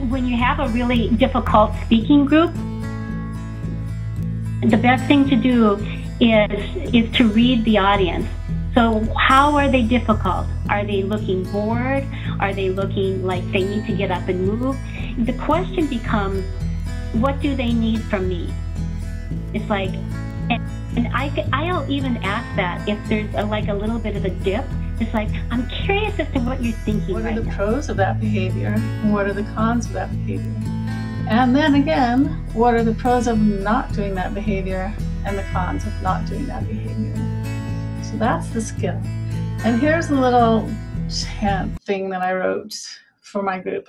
when you have a really difficult speaking group, the best thing to do is to read the audience. So how are they difficult? Are they looking bored? Are they looking like they need to get up and move? The question becomes, what do they need from me? It's like, and I'll even ask that if there's like a little bit of a dip. It's like, I'm curious as to what you're thinking right now. What are the pros of that behavior? And what are the cons of that behavior? And then again, what are the pros of not doing that behavior and the cons of not doing that behavior? So that's the skill. And here's a little chant thing that I wrote for my group,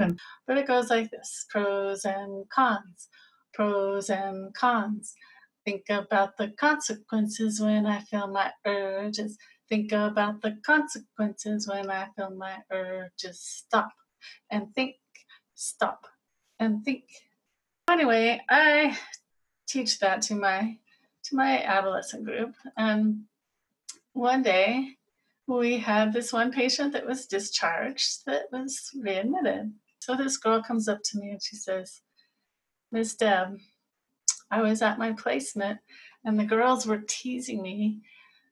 but it goes like this: pros and cons, pros and cons. Think about the consequences when I feel my urges. Think about the consequences when I feel my urges. Stop and think, stop and think. Anyway, I teach that to my adolescent group, and one day we had this one patient that was discharged that was readmitted. So this girl comes up to me and she says, "Miss Deb, I was at my placement and the girls were teasing me.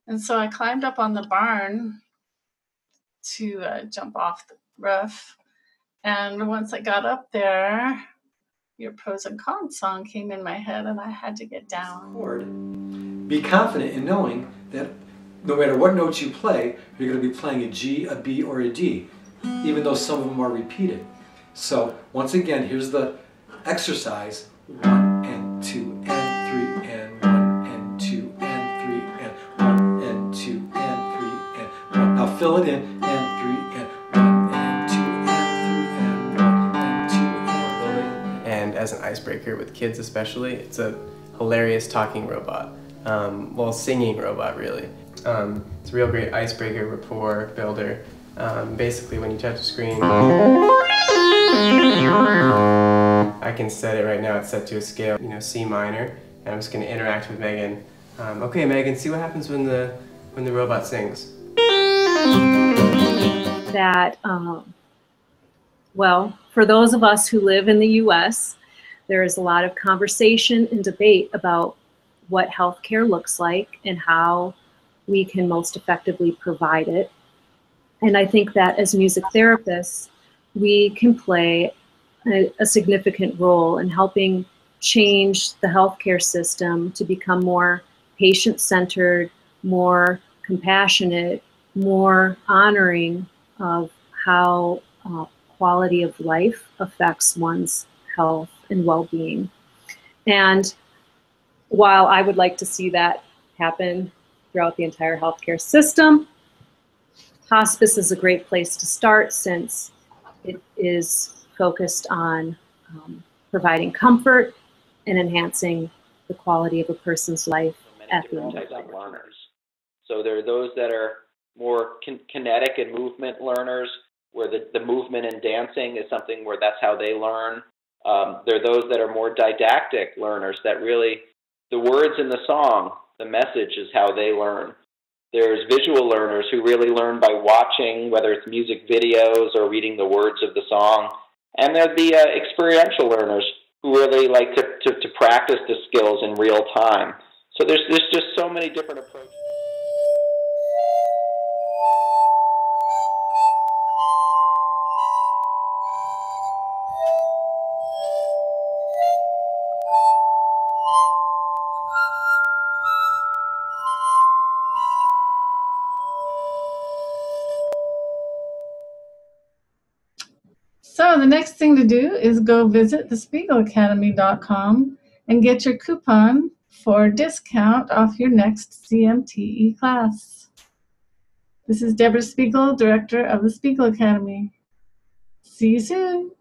And so I climbed up on the barn to jump off the roof. And once I got up there, your pros and cons song came in my head and I had to get down." Be confident in knowing that no matter what notes you play, you're going to be playing a G, a B, or a D, even though some of them are repeated. So once again, here's the exercise: 1 and 2 and 3 and 1 and 2 and 3 and 1 and 2 and 3 and 1. Now fill it in, and 3 and 1 and 2 and 3 and 1 and 2 and 3. And as an icebreaker with kids especially, it's a hilarious talking robot. Well, singing robot really. It's a real great icebreaker, rapport builder. Basically when you touch the screen, I can set it right now, it's set to a scale, C minor, and I'm just going to interact with Megan. Okay Megan, see what happens when the robot sings. That, well, for those of us who live in the US, there is a lot of conversation and debate about what healthcare looks like and how we can most effectively provide it. And I think that as music therapists, we can play a significant role in helping change the healthcare system to become more patient-centered, more compassionate, more honoring of how quality of life affects one's health and well-being. And while I would like to see that happen throughout the entire healthcare system, hospice is a great place to start since it is focused on providing comfort and enhancing the quality of a person's life at the end of life. Learners. So there are those that are more kinetic and movement learners, where the movement and dancing is something where that's how they learn. There are those that are more didactic learners, that really, the words in the song, the message is how they learn. There's visual learners who really learn by watching, whether it's music videos or reading the words of the song. And there are the experiential learners who really like to practice the skills in real time. So there's just so many different approaches. So the next thing to do is go visit thespiegelacademy.com and get your coupon for a discount off your next CMTE class. This is Deborah Spiegel, Director of the Spiegel Academy. See you soon.